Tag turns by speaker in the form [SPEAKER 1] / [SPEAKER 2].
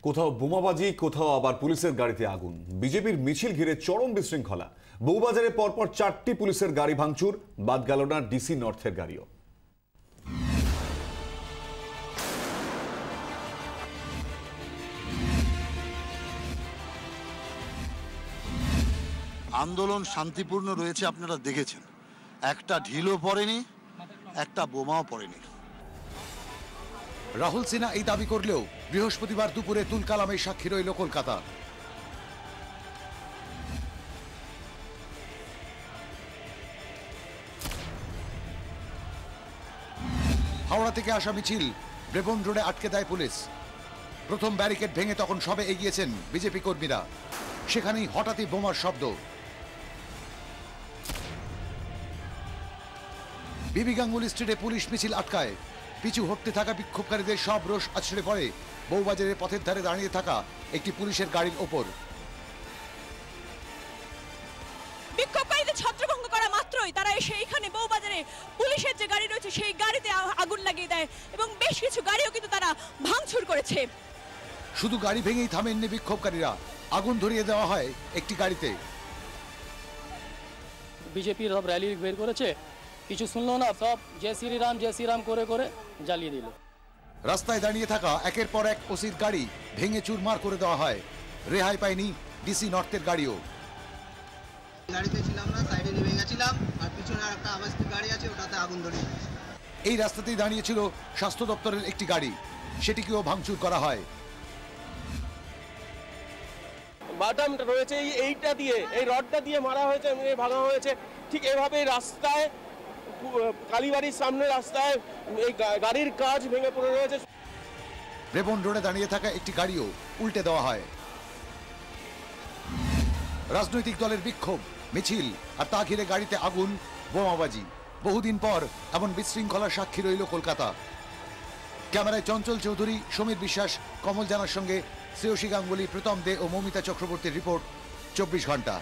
[SPEAKER 1] কোথাও বোমাবাজি, কোথাও আবার পুলিশের গাড়িতে আগুন। বিজেপির মিছিল ঘিরে চরম বিশৃঙ্খলা। বউবাজারে পরপর 4টি পুলিশের গাড়ি ভাঙচুর, বাদ গেল না ডিসি নর্থের গাড়িও।
[SPEAKER 2] আন্দোলন শান্তিপূর্ণ রয়েছে, আপনারা দেখেছেন। একটা ঢিলও পড়েনি, একটা বোমাও পড়েনি।
[SPEAKER 3] রাহুল সিনহা এই দাবি করলেও বৃহস্পতিবার দুপুরে তুলকালামের সাক্ষী রইল কলকাতা। হাওড়া থেকে আসা মিছিল ব্রেবন রোডে আটকে দেয় পুলিশ। প্রথম ব্যারিকেড ভেঙে তখন সবে এগিয়েছেন বিজেপি কর্মীরা, সেখানেই হঠাৎই বোমার শব্দ। বিবি গাঙ্গুলি স্ট্রিটে পুলিশ মিছিল আটকায়। পিছু হটতে থাকা বিক্ষোভকারীদের সব রোষ আছড়ে পড়ে বউবাজারের পথের ধারে দাঁড়িয়ে থাকা একটি পুলিশের গাড়ির ওপর।
[SPEAKER 4] বিক্ষোভকারীদের ছত্রভঙ্গ করা মাত্রই তারা এসে এখানে বউবাজারে পুলিশের যে গাড়ি রয়েছে সেই গাড়িতে আগুন লাগিয়ে দেয় এবং বেশ কিছু গাড়িও কিন্তু তারা ভাঙচুর করেছে।
[SPEAKER 3] শুধু গাড়ি ভেঙেই থামেননি বিক্ষোভকারীরা, আগুন ধরিয়ে দেওয়া হয় একটি গাড়িতে।
[SPEAKER 5] বিজেপির সব র্যালি বের করেছে, কিছু শুনলো না, সব জয় শ্রীরাম করে করে জ্বালিয়ে দিল।
[SPEAKER 3] রাস্তায় দাঁড়িয়ে থাকা একের পর এক ওসির গাড়ি ভেঙে চুরমার করে দেওয়া হয়। রেহাই পায়নি ডিসি নর্থের গাড়িও।
[SPEAKER 6] গাড়িতে ছিলাম না, সাইডে নেমে গেছিলাম, আর পিছনে আর একটা আমার গাড়ি আছে, ওটাতে আগুন ধরিয়ে দিয়েছে।
[SPEAKER 3] এই রাস্তাতেই দাঁড়িয়েছিল স্বাস্থ্য দপ্তরের একটি গাড়ি, সেটিকেও ভাঙচুর করা হয়।
[SPEAKER 7] বাটাম রয়েছে এইটা দিয়ে, এই রডটা দিয়ে মারা হয়েছে, ভাঙা হয়েছে। ঠিক এভাবে রাস্তায়, কালীবাড়ির সামনে রাস্তায় এই গাড়ির কাজ ভেঙে পড়ে রয়েছে।
[SPEAKER 3] রেবন রোডে দাঁড়িয়ে থাকা একটি গাড়িও উল্টে দেওয়া হয়। রাজনৈতিক দলের বিক্ষোভ, মিছিল আর তা ঘিরে গাড়িতে আগুন, বোমাবাজি। বহুদিন পর এমন বিশৃঙ্খলার সাক্ষী রইল কলকাতা। ক্যামেরায় চঞ্চল চৌধুরী, সমীর বিশ্বাস, কমল জানার সঙ্গে শ্রেয়সী গাঙ্গুলি, প্রীতম দে ও মৌমিতা চক্রবর্তীর রিপোর্ট, 24 ঘন্টা।